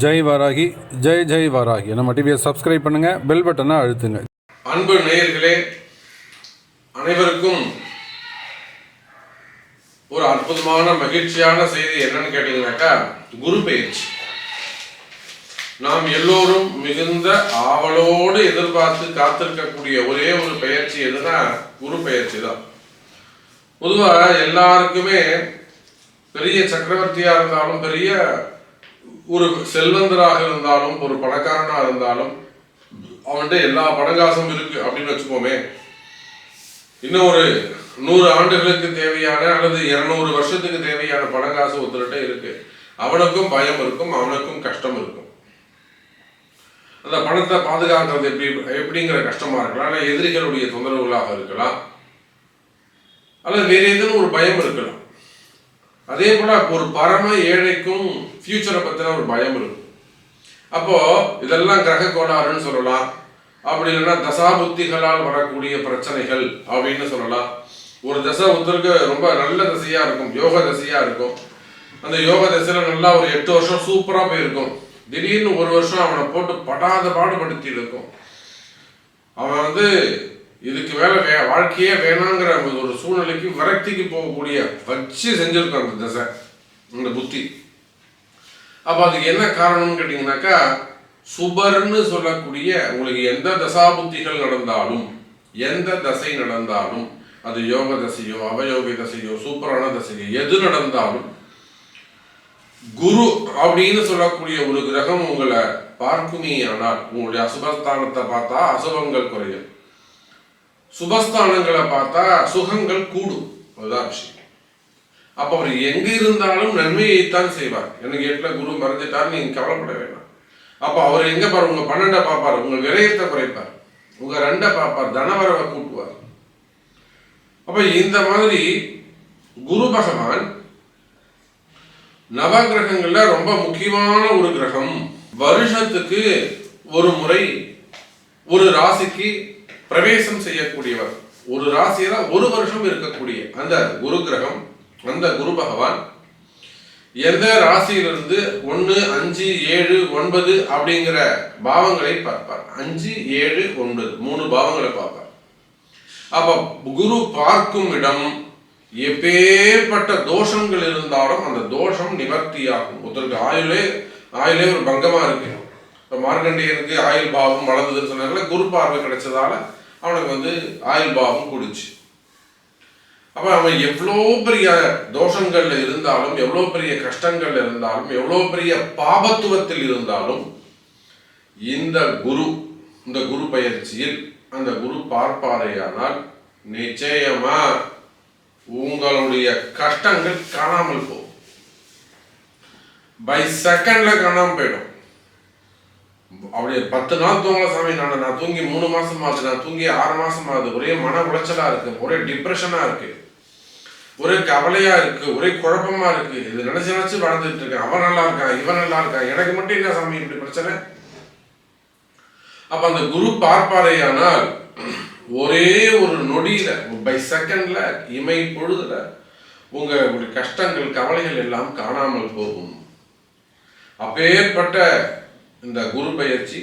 ஜெய் வாராகி, ஜெய் ஜெய் வாராகி. நம்ம டிவியை சப்ஸ்கிரைப் பண்ணுங்க, பெல் பட்டனை அழுத்துங்க. அன்பு நேயர்களே அனைவருக்கும் ஒரு அற்புதமான மகிழ்ச்சியான செய்தி என்னன்னு கேட்டீங்கன்னாக்கா, குரு பெயர்ச்சி. நாம் எல்லோரும் மிகுந்த ஆவலோடு எதிர்பார்த்து காத்திருக்கக்கூடிய ஒரே ஒரு பெயர்ச்சி எதுனா குரு பெயர்ச்சி தான். பொதுவாக எல்லாருக்குமே பெரிய சக்கரவர்த்தியா இருந்தாலும், பெரிய ஒரு செல்வந்தராக இருந்தாலும், ஒரு பணக்காரனா இருந்தாலும், அவன்கிட்ட எல்லா பணங்காசும் இருக்கு அப்படின்னு வச்சுக்கோமே, இன்னும் ஒரு 100 ஆண்டுகளுக்கு தேவையான அல்லது 200 வருஷத்துக்கு தேவையான பணங்காசு ஒருத்தர்கிட்ட இருக்கு. அவனுக்கும் பயம் இருக்கும், அவனுக்கும் கஷ்டம் இருக்கும். அந்த பணத்தை பாதுகாக்கிறது எப்படிங்கிற கஷ்டமா இருக்கலாம், அல்ல எதிரிகளுடைய தொந்தரவுகளாக இருக்கலாம், அல்லது வேற ஏதேனும் ஒரு பயம் இருக்கலாம். அதே போல ஒரு பரம ஏழைக்கும் ஃபியூச்சரை பத்தின ஒரு பயம் இருக்கும். அப்போ இதெல்லாம் கிரக கோளாறுன்னு சொல்லலாம், அப்படி இல்லைன்னா தசாபுத்திகளால் வரக்கூடிய பிரச்சனைகள் அப்படின்னு சொல்லலாம். ஒரு தசை ஒருத்தருக்கு ரொம்ப நல்ல தசையா இருக்கும், யோக தசையா இருக்கும். அந்த யோக தசையில நல்லா ஒரு 8 வருஷம் சூப்பரா போயிருக்கும். திடீர்னு ஒரு வருஷம் அவனை போட்டு படாத பாடுபடுத்தி இருக்கும். அவன் இதுக்கு மேல வாழ்க்கையே வேணாங்கிற ஒரு சூழ்நிலைக்கு விரக்திக்கு போகக்கூடிய வச்சு செஞ்சிருக்கும் அந்த தசை, அந்த புத்தி. அப்ப அதுக்கு என்ன காரணம்னு கேட்டீங்கன்னாக்கா, சுபர்னு சொல்லக்கூடிய உங்களுக்கு எந்த தசாபுத்திகள் நடந்தாலும், எந்த தசை நடந்தாலும், அது யோக தசையோ அவயோக தசையோ சூப்பரான தசையோ எது நடந்தாலும், குரு அப்படின்னு சொல்லக்கூடிய ஒரு கிரகம் உங்களை பார்க்குமே ஆனால் உங்களுடைய அசுபஸ்தானத்தை பார்த்தா அசுபங்கள் குறையும், சுபஸ்தானங்களை பார்த்தா சுகங்கள் கூடும். அதுதான் விஷயம். அப்ப அவர் எங்க இருந்தாலும் நன்மையைத்தான் செய்வார். எனக்கு 8ல குரு மறைஞ்சிட்டார், நீங்க கவலைப்பட வேண்டாம். அப்ப அவர் எங்க பாரு, உங்க 12 பார்ப்பார், உங்க விரயத்தை குறைப்பார், உங்க 2 பார்ப்பார், தனவரவை கூட்டுவார். அப்ப இந்த மாதிரி குரு பகவான் நவகிரகங்கள்ல ரொம்ப முக்கியமான ஒரு கிரகம். வருஷத்துக்கு ஒரு முறை ஒரு ராசிக்கு பிரவேசம் செய்யக்கூடியவர். ஒரு ராசியில ஒரு வருஷம் இருக்கக்கூடிய அந்த குரு கிரகம், அந்த குரு பகவான் எந்த ராசியிலிருந்து 1, 5, 7, 9 அப்படிங்கிற பாவங்களை பார்ப்பார். 5, 7, 9 3 பாவங்களை பார்ப்பார். அப்ப குரு பார்க்கும் இடம் எப்பேற்பட்ட தோஷங்கள் இருந்தாலும் அந்த தோஷம் நிவர்த்தியாகும். ஒருத்தருக்கு ஆயுளே ஒரு பங்கமா இருக்கு. இப்போ மார்கண்டேயனுக்கு ஆயுள் பாவம் வளர்ந்ததுன்னு சொன்னாங்கல்ல, குரு பார்வை கிடைச்சதால அவனுக்கு ஆயுள் பாவம் கூடுச்சு. அப்ப அவன் எவ்வளோ பெரிய தோஷங்கள்ல இருந்தாலும், எவ்வளோ பெரிய கஷ்டங்கள்ல இருந்தாலும், எவ்வளோ பெரிய பாபத்துவத்தில் இருந்தாலும், இந்த குரு பயிற்சியில் அந்த குரு பார்ப்பாரையானால் நிச்சயமா உங்களுடைய கஷ்டங்கள் காணாமல் போகும். பை செகண்ட்ல காணாம போயிடும். அப்படியே 10 நாள் தூங்கல சாமி, நான் தூங்கி 3 மாசம் ஆகுது, நான் தூங்கி 6 மாசம் ஆகுது, ஒரே மன உளைச்சலா இருக்கு, ஒரே டிப்ரெஷனா இருக்கு, ஒரே கவலையா இருக்கு, ஒரே குழப்பமா இருக்கு, இது நினைச்சு வாழ்ந்துட்டு இருக்கேன், அவன் நல்லா இருக்கான், இவன் நல்லா இருக்கான், எனக்கு மட்டும் என்ன சாமி இப்படி பிரச்சனை. அப்ப அந்த குரு பார்ப்பாரையானால் ஒரே ஒரு நொடியில, பை செகண்ட்ல, இமை பொழுதுல உங்களுடைய கஷ்டங்கள் கவலைகள் எல்லாம் காணாமல் போகும். அப்பேற்பட்ட இந்த குரு பயிற்சி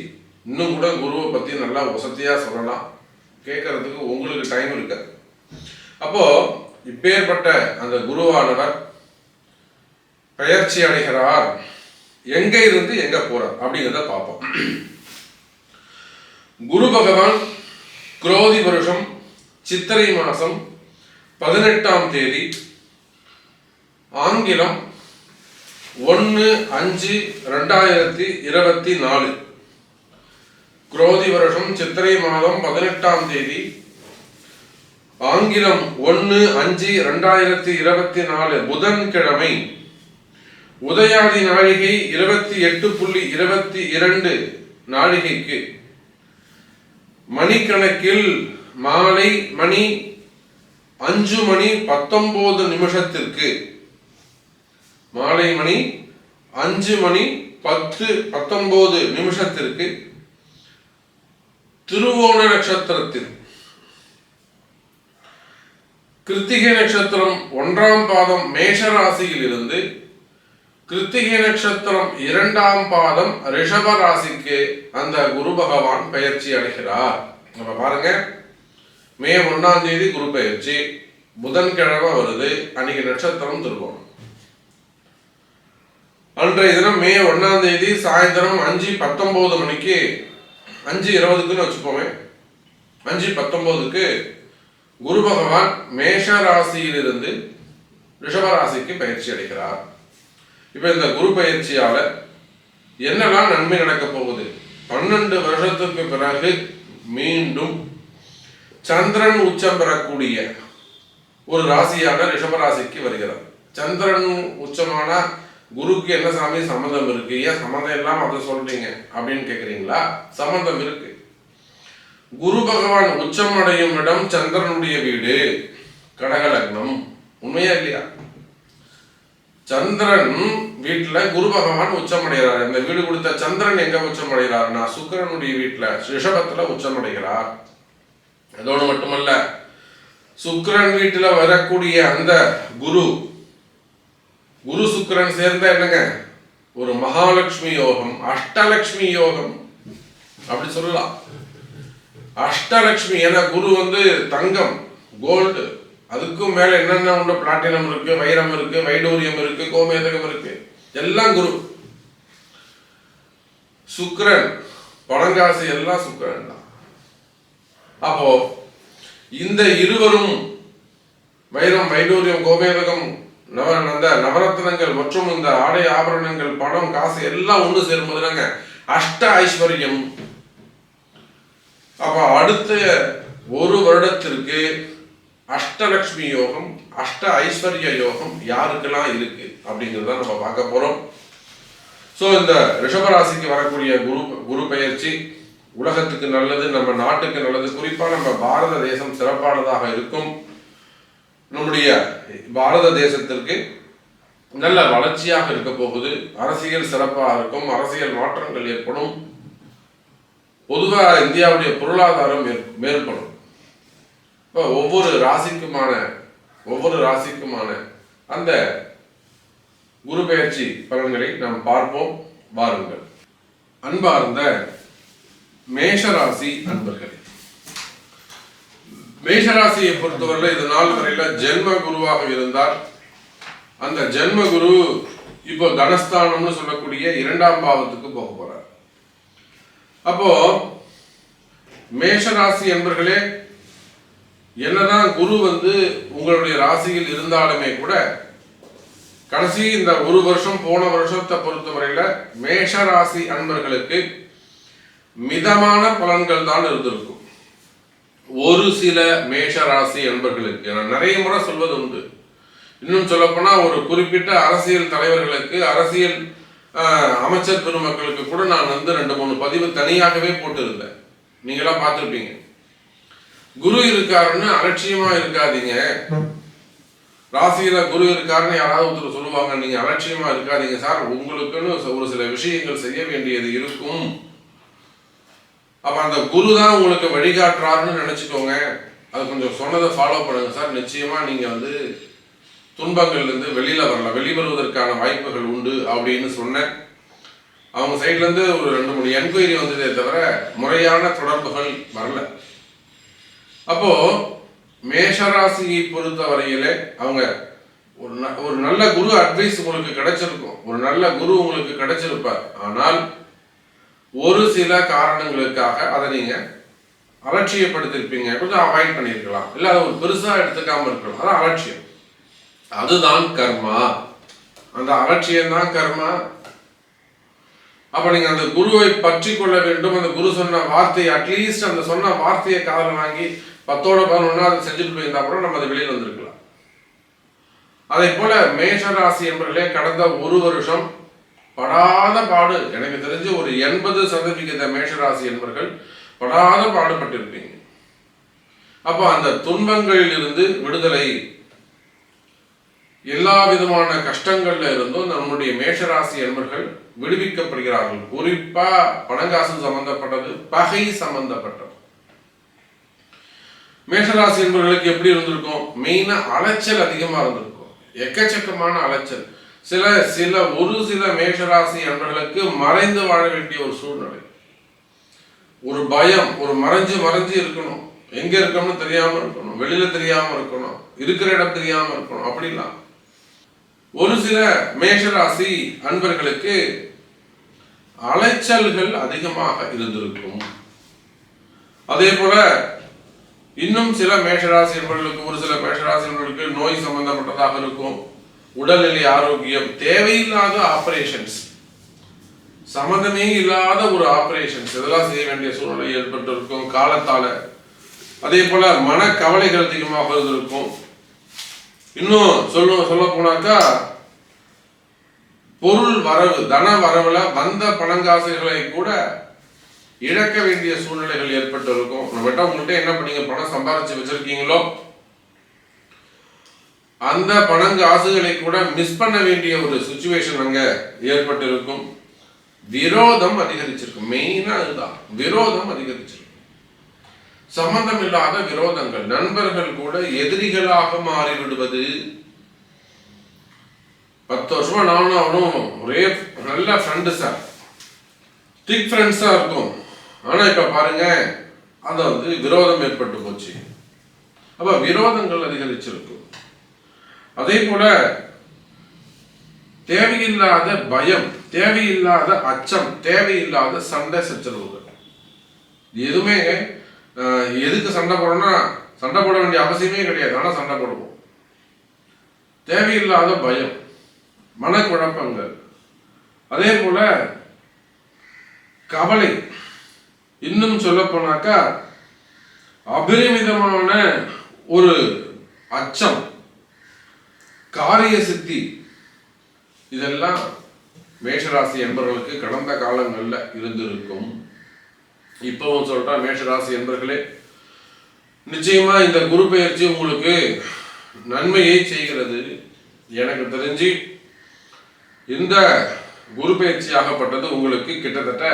இன்னும் கூட குருவை பத்தி நல்லா வசதியா சொல்லலாம், கேட்கறதுக்கு உங்களுக்கு டைம் இருக்காது. அப்போ இப்பேற்பட்ட அந்த குருவானவர் பயிற்சி அடைகிறார், எங்க இருந்து எங்க போறார் அப்படிங்கிறத பார்ப்போம். குரு பகவான் குரோதி வருஷம் சித்திரை மாசம் 18ஆம் தேதி, ஆங்கிலம் 1/5/2024, குரோதி வருஷம் சித்திரை மாதம் 18ஆம் தேதி, ஆங்கிலம் 1/5/2024 புதன்கிழமை, உதயாதி நாழிகை 28:22 நாழிகைக்கு, மணிக்கணக்கில் மாலை மணி 5:19 மாலை மணி 5:19 திருவோண நட்சத்திரத்தில், கிருத்திகை நட்சத்திரம் 1ஆம் பாதம் மேஷ ராசியில் இருந்து கிருத்திகை நட்சத்திரம் 2ஆம் பாதம் ரிஷப ராசிக்கு அந்த குரு பகவான் பெயர்ச்சி அடைகிறார். நம்ம பாருங்க, மே 1ஆம் தேதி குரு பெயர்ச்சி, புதன்கிழமை வருது. அன்னைக்கு நட்சத்திரம் திருவோணம். அன்றைய தினம் மே 1ஆம் தேதி சாயந்தரம் 5:19 மணிக்கு, 5:20க்குன்னு வச்சுப்போமே, 5:19க்கு குரு பகவான் மேஷ ராசியிலிருந்து ரிஷப ராசிக்கு பயிற்சி அடைகிறார். இப்ப இந்த குரு பயிற்சியால என்னெல்லாம் நன்மை நடக்க போகுது? 12 வருஷத்துக்கு பிறகு மீண்டும் சந்திரன் உச்சம் பெறக்கூடிய ஒரு ராசியான ரிஷப ராசிக்கு வருகிறார். சந்திரன் உச்சமான குருக்கு என்ன சாமி சம்மந்தம் இருக்கு? ஏன் சம்மந்தம் இல்லாம அதை சொல்றீங்க அப்படின்னு கேக்குறீங்களா? சம்பந்தம் இருக்கு. குரு பகவான் உச்சம் அடையும் இடம் சந்திரனுடைய வீடு, கடக லக்னம். உண்மையா இல்லையா? சந்திரன் வீட்டுல குரு பகவான் உச்சம் அடைகிறார். இந்த வீடு கொடுத்த சந்திரன் எங்க உச்சம் அடைகிறார்னா சுக்கிரனுடைய வீட்டுல ரிஷபத்துல உச்சம் அடைகிறார். அதோடு மட்டுமல்ல, சுக்கிரன் வீட்டுல வரக்கூடிய அந்த குரு சுக்கிரன் சேர்ந்த என்னங்க ஒரு மகாலட்சுமி யோகம், அஷ்டலட்சுமி யோகம் அப்படி சொல்லலாம். அஷ்டலட்சுமி ஏன்னா குரு தங்கம், கோல்டு, அதுக்கும் மேல என்னென்ன உண்டு, பிளாட்டினம் இருக்கு, வைரம் இருக்கு, வைடூரியம் இருக்கு, கோமேதகம் இருக்கு, எல்லாம் குரு. சுக்கிரன் பணங்காசு எல்லாம் சுக்கிரன் தான். அப்போ இந்த இருவரும் வைரம், வைடூரியம், கோமேதகம், நவரத்னங்கள் மற்றும் இந்த ஆடை ஆபரணங்கள், பணம், காசு எல்லாம் ஒன்று சேரும்போதுனாங்க அஷ்ட ஐஸ்வர்யம். அப்ப அடுத்த ஒரு வருடத்திற்கு அஷ்டலட்சுமி யோகம், அஷ்ட ஐஸ்வர்ய யோகம் யாருக்கெல்லாம் இருக்கு அப்படிங்கிறத நம்ம பார்க்க போறோம். ஸோ இந்த ரிஷபராசிக்கு வரக்கூடிய குரு பெயர்ச்சி உலகத்துக்கு நல்லது, நம்ம நாட்டுக்கு நல்லது. குறிப்பா நம்ம பாரத தேசம் சிறப்பானதாக இருக்கும். நம்முடைய பாரத தேசத்திற்கு நல்ல வளர்ச்சியாக இருக்க போகுது. அரசியல் சிறப்பாக இருக்கும், அரசியல் மாற்றங்கள் ஏற்படும். பொதுவாக இந்தியாவுடைய பொருளாதாரம் மேற்படும். இப்போ ஒவ்வொரு ராசிக்குமான அந்த குரு பெயர்ச்சி பலன்களை நாம் பார்ப்போம். வாருங்கள். அன்பார்ந்த மேஷராசி அன்பர்களே, மேஷராசியை பொறுத்தவரை இது நாள் வரையில ஜென்ம குருவாக இருந்தார். அந்த ஜென்ம குரு இப்போ தனஸ்தானம்னு சொல்லக்கூடிய 2ஆம் பாவத்துக்கு போக போறார். அப்போ மேஷராசி என்பர்களே, என்னதான் குரு உங்களுடைய ராசியில் இருந்தாலுமே கூட கடைசி இந்த ஒரு வருஷம், போன வருஷத்தை பொறுத்தவரையில மேஷ ராசி அன்பர்களுக்கு மிதமான பலன்கள் தான் இருந்திருக்கும். ஒரு சில மேஷ ராசி அன்பர்களுக்கு, நான் நிறைய முறை சொல்வது உண்டு. இன்னும் சொல்லப்போனா ஒரு குறிப்பிட்ட அரசியல் தலைவர்களுக்கு, அரசியல் அமைச்சர் பெருமக்களுக்கு கூட நான் 2-3 பதிவு தனியாகவே போட்டிருந்தேன். நீங்களாம் பார்த்துருப்பீங்க. குரு இருக்காருன்னு அலட்சியமா இருக்காதீங்க. ராசியில குரு இருக்காருன்னு யாராவது ஒருத்தர் சொல்லுவாங்க, நீங்க அலட்சியமா இருக்காதீங்க சார், உங்களுக்குன்னு ஒரு சில விஷயங்கள் செய்ய வேண்டியது இருக்கும். அப்ப அந்த குரு தான் உங்களுக்கு வழிகாட்டுறாருன்னு நினைச்சுக்கோங்க. அது கொஞ்சம் சொன்னதை ஃபாலோ பண்ணுங்க சார். நிச்சயமா நீங்க துன்பங்கள்ல இருந்து வெளிவருவதற்கான வாய்ப்புகள் உண்டு அப்படின்னு சொன்னேன். அவங்க சைட்ல இருந்து ஒரு 2-3 என்கொயரி வந்ததே தவிர முறையான தொடர்புகள் வரல. அப்போ மேஷராசியை பொறுத்த வரையிலே அவங்க ஒரு நல்ல குரு அட்வைஸ் உங்களுக்கு கிடைச்சிருக்கும், ஒரு நல்ல குரு உங்களுக்கு கிடைச்சிருப்பார். ஆனால் ஒரு சில காரணங்களுக்காக அதை நீங்க அலட்சியப்படுத்திருப்பீங்க, கொஞ்சம் அவாய்ட் பண்ணியிருக்கலாம், இல்லை அதை ஒரு பெருசா எடுத்துக்காம இருக்கலாம். அதான் அலட்சியம், அதுதான் கர்மா. அந்த அலட்சியம் தான் கர்மா. அப்ப நீங்க அந்த குருவை பற்றி கொள்ள வேண்டும். அந்த குரு சொன்ன வார்த்தையை, அட்லீஸ்ட் அந்த சொன்ன வார்த்தையை காதல வாங்கி 10-11 அதை செஞ்சுட்டு போயிருந்தா கூட நம்ம அதை வெளியில் வந்திருக்கலாம். அதே போல மேஷராசி என்பவர்களே, கடந்த ஒரு வருஷம் படாத பாடு, எனக்கு தெரிஞ்சு ஒரு 80% மேஷராசி என்பவர்கள் படாத பாடுபட்டிருப்பீங்க. அப்போ அந்த துன்பங்களில் இருந்து விடுதலை, எல்லா விதமான கஷ்டங்கள்ல இருந்தும் நம்முடைய மேஷராசி என்பவர்கள் விடுவிக்கப்படுகிறார்கள். குறிப்பா பணங்காசு சம்பந்தப்பட்டது, பகை சம்பந்தப்பட்டது. மேஷராசி என்பவர்களுக்கு எப்படி இருந்திருக்கும்? மெயினா அலைச்சல் அதிகமா இருந்திருக்கும், எக்கச்சக்கமான அலைச்சல். ஒரு சில மேஷராசி அன்பர்களுக்கு மறைந்து வாழ வேண்டிய ஒரு சூழ்நிலை, ஒரு பயம், ஒரு மறைஞ்சு இருக்கணும், எங்க இருக்கணும்னு தெரியாம இருக்கணும், வெளியில தெரியாம இருக்கணும், இருக்கிற இடம் தெரியாம இருக்கணும். அப்படிலாம் ஒரு சில மேஷராசி அன்பர்களுக்கு அலைச்சல்கள் அதிகமாக இருந்திருக்கும். அதே போல இன்னும் சில மேஷராசி அன்பர்களுக்கு, ஒரு சில மேஷராசி அன்பர்களுக்கு நோய் சம்பந்தப்பட்டதாக இருக்கும். உடல்நிலை ஆரோக்கியம், தேவையில்லாத ஆபரேஷன்ஸ், சம்மந்தமே இல்லாத ஒரு ஆபரேஷன்ஸ், இதெல்லாம் செய்ய வேண்டிய சூழ்நிலை ஏற்பட்டு இருக்கும் காலத்தால. அதே போல மன கவலைகள் அதிகமாக இருந்திருக்கும். இன்னும் சொல்ல போனாக்கா பொருள் வரவு, தன வரவுல வந்த பணங்காசுகளை கூட இழக்க வேண்டிய சூழ்நிலைகள் ஏற்பட்டு இருக்கும். உங்கள்கிட்ட என்ன பண்ணீங்க, பணம் சம்பாதிச்சு வச்சிருக்கீங்களோ அந்த பணங்காசுகளை கூட மிஸ் பண்ண வேண்டிய ஒரு சிச்சுவேஷன் அங்க ஏற்பட்டு இருக்கும். விரோதம் அதிகரிச்சிருக்கும். மெயினா அதுதான், விரோதம் அதிகரிச்சிருக்கும். சம்பந்தம் இல்லாத விரோதங்கள், நண்பர்கள் கூட எதிரிகளாக மாறிவிடுவது. 10 வருஷமா நானும் அவனும் ஒரே நல்ல ஃப்ரெண்டு சார், திக் ஃப்ரெண்ட்ஸா இருக்கும். ஆனா இப்ப பாருங்க, அத விரோதம் ஏற்பட்டு போச்சு. அப்ப விரோதங்கள் அதிகரிச்சிருக்கும். அதே போல தேவையில்லாத பயம், தேவையில்லாத அச்சம், தேவையில்லாத சண்டை சச்சரவுகள். எதுவுமே எதுக்கு சண்டை போடணும்னா சண்டை போட வேண்டிய அவசியமே கிடையாது, ஆனா சண்டை போடுவோம். தேவையில்லாத பயம், மனக்குழப்பங்கள், அதே போல கவலை. இன்னும் சொல்ல போனாக்கா அபரிமிதமான ஒரு அச்சம், காரிய சித்தி, இதெல்லாம் மேஷராசி என்பவர்களுக்கு கடந்த காலங்களில் இருந்திருக்கும். இப்பவும் சொல்றா, மேஷராசி என்பவர்களே, நிச்சயமா இந்த குரு பெயர்ச்சி உங்களுக்கு நன்மையை செய்கிறது. எனக்கு தெரிஞ்சு இந்த குரு பெயர்ச்சி ஆகப்பட்டது உங்களுக்கு கிட்டத்தட்ட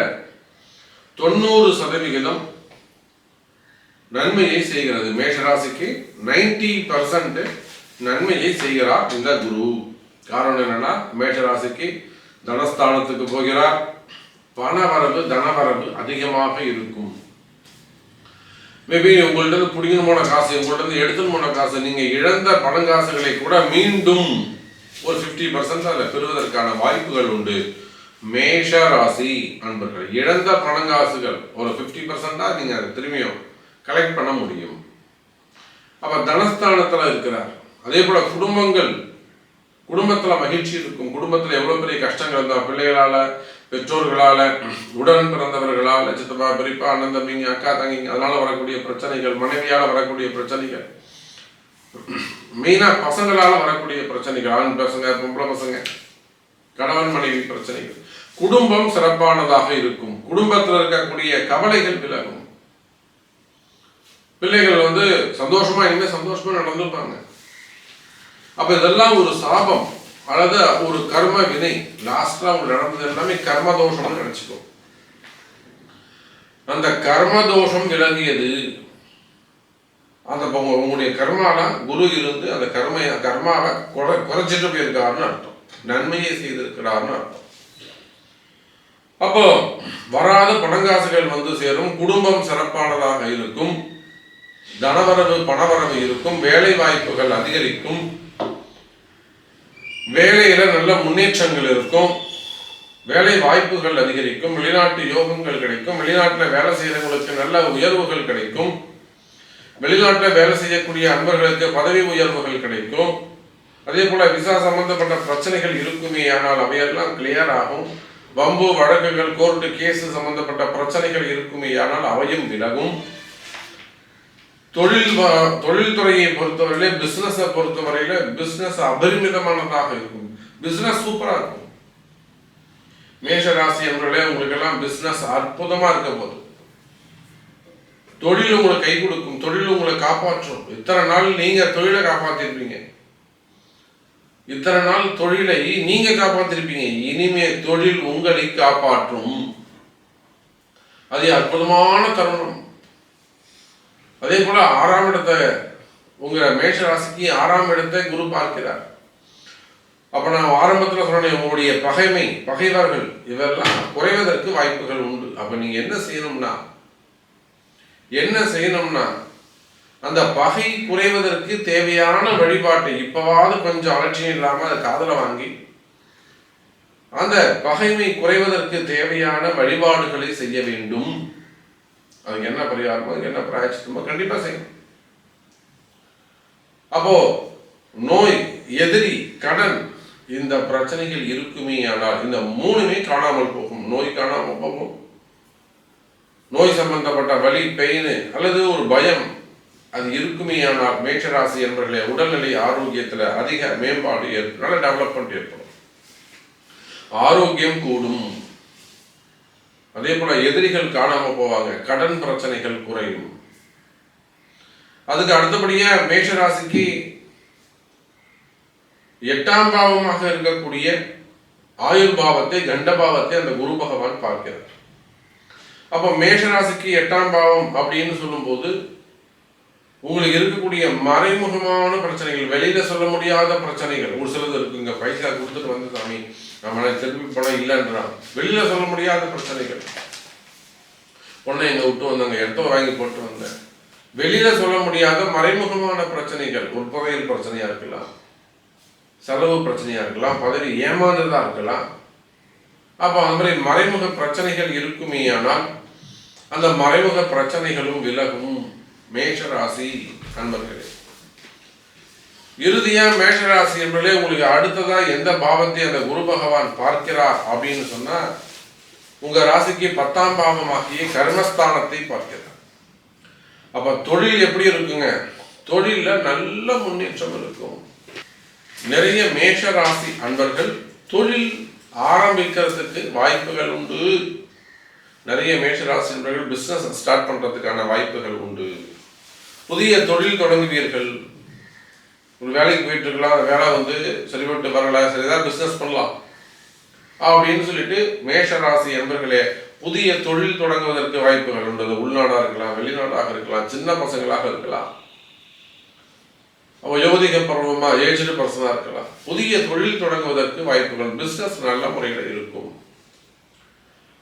90% நன்மையை செய்கிறது. மேஷராசிக்கு 90% நன்மையை செய்கிறார் இந்த குரு. காரணம் என்னன்னா, மேஷராசிக்கு தனஸ்தானத்துக்கு போகிறார். பணவரவு, தனவரவு அதிகமாக இருக்கும். மேபி உங்கள்ட்ட புடிங்கன்னு போன காசு, உங்கள்ட்ட எடுத்துன்னு போன காசு, நீங்க இழந்த பணங்காசுகளை கூட மீண்டும் ஒரு 50% அதில் பெறுவதற்கான வாய்ப்புகள் உண்டு. மேஷ ராசி அன்பர்கள், இழந்த பணங்காசுகள் ஒரு 50% தான் நீங்க அதை திரும்பியும் கலெக்ட் பண்ண முடியும். அப்ப தனஸ்தானத்துல இருக்கிறார். அதே போல குடும்பத்துல மகிழ்ச்சி இருக்கும். குடும்பத்துல எவ்வளவு பெரிய கஷ்டங்கள் இருந்தா, பிள்ளைகளால, பெற்றோர்களால, உடன் பிறந்தவர்களால, சித்தப்பா, பெரியப்பா, அண்ணன் தம்பிங்க, அக்கா தங்கிங்க, அதனால வரக்கூடிய பிரச்சனைகள், மனைவியால வரக்கூடிய பிரச்சனைகள், மெயினா பசங்களால வரக்கூடிய பிரச்சனைகள், ஆண் பசங்க, பொம்பளை பசங்க, கணவன் மனைவி பிரச்சனைகள். குடும்பம் சிறப்பானதாக இருக்கும். குடும்பத்தில் இருக்கக்கூடிய கவலைகள் விலகும். பிள்ளைகள் சந்தோஷமா, இனிமே சந்தோஷமா நடந்துப்பாங்க. அப்ப இதெல்லாம் ஒரு சாபம் அல்லது ஒரு கர்ம வினை. லாஸ்டா நடந்தது எல்லாமே கர்ம தோஷம்னு நினைச்சுக்கோ. அந்த கர்ம தோஷம் விலகியது. அந்த உங்களுடைய கர்மால குரு இருந்து அந்த கர்மாவை குறைச்சிட்டு போயிருக்காருன்னு அர்த்தம். நன்மையை செய்திருக்கிறார்னு அர்த்தம். அப்போ வராத பணங்காசுகள் சேரும். குடும்பம் சிறப்பானதாக இருக்கும். தனவரவு, பணவரவு இருக்கும். வேலை வாய்ப்புகள் அதிகரிக்கும். வேலையில நல்ல முன்னேற்றங்கள் இருக்கும். வேலை வாய்ப்புகள் அதிகரிக்கும். வெளிநாட்டு யோகங்கள் கிடைக்கும். வெளிநாட்டில் வேலை செய்யறவங்களுக்கு நல்ல உயர்வுகள் கிடைக்கும். வெளிநாட்டில் வேலை செய்யக்கூடிய அன்பர்களுக்கு பதவி உயர்வுகள் கிடைக்கும். அதே போல விசா சம்பந்தப்பட்ட பிரச்சனைகள் இருக்குமே, ஆனால் அவையெல்லாம் கிளியர் ஆகும். வம்பு வழக்குகள், கோர்ட்டு கேஸ் சம்பந்தப்பட்ட பிரச்சனைகள் இருக்குமே, ஆனால் அவையும் விலகும். தொழில்துறையை பொறுத்தவரையில, பிசினஸை பொறுத்தவரையில பிசினஸ் அபரிமிதமானதாக இருக்கும். பிசினஸ் சூப்பரா இருக்கும். மேஷ ராசி என்பவர்களே, உங்களுக்கு எல்லாம் பிசினஸ் அற்புதமா இருக்க போகுது. தொழில் உங்களுக்கு கை கொடுக்கும். தொழில் உங்களை காப்பாற்றும். இத்தனை நாள் நீங்க தொழிலை காப்பாத்திருப்பீங்க. இத்தனை நாள் தொழிலை நீங்க காப்பாத்திருப்பீங்க. இனிமே தொழில் உங்களை காப்பாற்றும். அது அற்புதமான தருணம். அதே போல 6ஆம் இடத்தை, உங்க மேஷ ராசிக்கு 6ஆம் இடத்தை குரு பார்க்கிறார். அப்ப நான் ஆரம்பத்தில் சொன்னேன், உங்களுடைய பகைவர்கள் இவெல்லாம் குறைவதற்கு வாய்ப்புகள் உண்டு. அப்ப நீங்க என்ன செய்யணும்னா அந்த பகை குறைவதற்கு தேவையான வழிபாட்டை இப்பவாவது கொஞ்சம் அலட்சியம் இல்லாம அதை காதல வாங்கி அந்த பகைமை குறைவதற்கு தேவையான வழிபாடுகளை செய்ய வேண்டும். அதுக்கு என்ன பரிகாரமோ, அதுக்கு என்ன பிராயச்சித்தமோ கண்டிப்பா செய்யணும். அப்போ நோய், எதிரி, கடன் இந்த பிரச்சனைகள் இருக்குமே ஆனால் இந்த மூணுமே காணாமல் போகும். நோய் காணாமல் போகும், நோய் சம்பந்தப்பட்ட வலி, பெயின் அல்லது ஒரு பயம் அது இருக்குமே ஆனால் மேஷராசி என்பவர்களே உடல்நிலை ஆரோக்கியத்தில் அதிக மேம்பாடு நல்ல டெவலப்மெண்ட் ஏற்படும், ஆரோக்கியம் கூடும். அதே போல எதிரிகள் காணாம போவாங்க, கடன் பிரச்சனைகள் குறையும். அதுக்கு அடுத்தபடியா மேஷராசிக்கு 8ஆம் பாவமாக இருக்கக்கூடிய ஆயுள் பாவத்தை, கண்ட பாவத்தை அந்த குரு பகவான் பார்க்கிறார். அப்ப மேஷராசிக்கு 8ஆம் பாவம் அப்படின்னு சொல்லும் போது உங்களுக்கு இருக்கக்கூடிய மறைமுகமான பிரச்சனைகள், வெளியில சொல்ல முடியாத பிரச்சனைகள் ஒரு சிலது இருக்குங்க. பைசா கொடுத்துட்டு வந்து சாமி நம்மளை திருப்பி பணம் இல்லைன்றான், வெளியில சொல்ல முடியாத பிரச்சனைகள். பொண்ணை எங்க விட்டு வந்தாங்க, எட்டோ வாங்கி போட்டு வந்தேன், வெளியில சொல்ல முடியாத மறைமுகமான பிரச்சனைகள். உட்பகையில் பிரச்சனையா இருக்கலாம், செலவு பிரச்சனையா இருக்கலாம், பதவி ஏமாந்ததா இருக்கலாம். அப்ப அந்த மாதிரி மறைமுக பிரச்சனைகள் இருக்குமே ஆனால் அந்த மறைமுக பிரச்சனைகளும் விலகும். மேஷராசி அன்பர்களே, இறுதியா மேஷராசி என்பதே உங்களுக்கு அடுத்ததா எந்த பாவத்தை அந்த குரு பகவான் பார்க்கிறார் அப்படின்னு சொன்னா உங்க ராசிக்கு 10ஆம் பாவமாகிய கர்மஸ்தானத்தை பார்க்கிறார். அப்ப தொழில் எப்படி இருக்குங்க? தொழில நல்ல முன்னேற்றம் இருக்கும். நிறைய மேஷராசி அன்பர்கள் தொழில் ஆரம்பிக்கிறதுக்கு வாய்ப்புகள் உண்டு. நிறைய மேஷராசி அன்பர்கள் பிசினஸ் ஸ்டார்ட் பண்றதுக்கான வாய்ப்புகள் உண்டு. புதிய தொழில் தொடங்குவீர்கள். ஒரு வேலைக்கு போயிட்டு இருக்கலாம், அந்த வேலை சரிபட்டு வரல, சரி ஏதாவது பிசினஸ் பண்ணலாம் அப்படின்னு சொல்லிட்டு மேஷராசி என்பர்களே புதிய தொழில் தொடங்குவதற்கு வாய்ப்புகள் உண்டு. உள்நாடாக இருக்கலாம், வெளிநாடாக இருக்கலாம், சின்ன பசங்களாக இருக்கலாம், யோதிக பருவமா ஏஜ்டு பர்சனாக இருக்கலாம். புதிய தொழில் தொடங்குவதற்கு வாய்ப்புகள், பிசினஸ் நல்ல முறையில் இருக்கும்.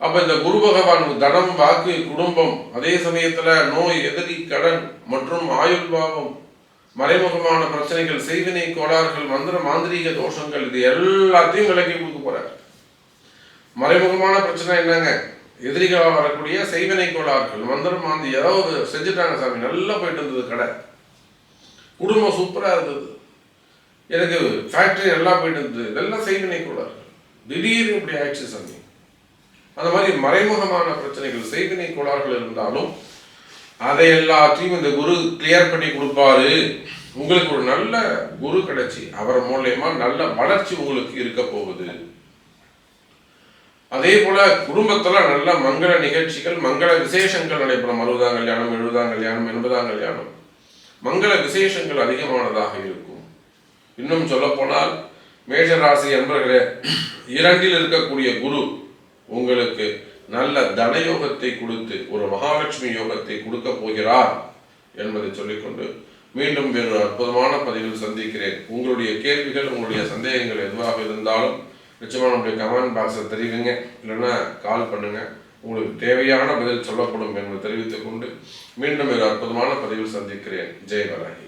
அப்ப இந்த குரு பகவான் தனம், வாக்கு, குடும்பம், அதே சமயத்துல நோய், எதிரி, கடன் மற்றும் ஆயுள் பாவம், மறைமுகமான பிரச்சனைகள், செய்வினை கோளாறுகள், மாந்திரீக தோஷங்கள், இது எல்லாத்தையும் விலக்கி கொடுக்க போறார். மறைமுகமான பிரச்சனை என்னங்க? எதிரிகளால் வரக்கூடிய செய்வினை கோளாறுகள், மாந்தி ஏதாவது செஞ்சுட்டாங்க சாமி, நல்லா போயிட்டு இருந்தது கடை, குடும்பம் சூப்பரா இருந்தது, எனக்கு ஃபேக்டரி நல்லா போயிட்டு இருந்தது, இதெல்லாம் செய்வினை கோளாறுகள், திடீர்னு இப்படி ஆயிடுச்சு சாமி. அந்த மாதிரி மறைமுகமான பிரச்சனைகள், செய்வினை கோளாறுகள் இருந்தாலும் அதை எல்லாத்தையும் இந்த குரு கிளியர் பண்ணி கொடுப்பாரு. உங்களுக்கு ஒரு நல்ல குரு கிடைச்சி அவர் மூலமா நல்ல வளர்ச்சி உங்களுக்கு இருக்க போகுது. அதே போல குடும்பத்துல நல்ல மங்கள நிகழ்ச்சிகள், மங்கள விசேஷங்கள் நடைபெறும். 60ஆம் கல்யாணம், 70ஆம் கல்யாணம், 80ஆம் கல்யாணம், மங்கள விசேஷங்கள் அதிகமானதாக இருக்கும். இன்னும் சொல்ல போனால் மேஷராசி என்பவர்களே 2ல் இருக்கக்கூடிய குரு உங்களுக்கு நல்ல தனயோகத்தை கொடுத்து ஒரு மகாலட்சுமி யோகத்தை கொடுக்க போகிறார் என்பதை சொல்லிக்கொண்டு மீண்டும் வேறு அற்புதமான பதிவில் சந்திக்கிறேன். உங்களுடைய கேள்விகள், உங்களுடைய சந்தேகங்கள் எதுவாக இருந்தாலும் நிச்சயமாக நம்முடைய கமெண்ட் பாக்ஸில் தெரிவிங்க, இல்லைன்னா கால் பண்ணுங்க. உங்களுக்கு தேவையான பதில் சொல்லப்படும் என்பதை தெரிவித்துக் கொண்டு மீண்டும் வேறு அற்புதமான பதிவில் சந்திக்கிறேன். ஜெய் வராகி.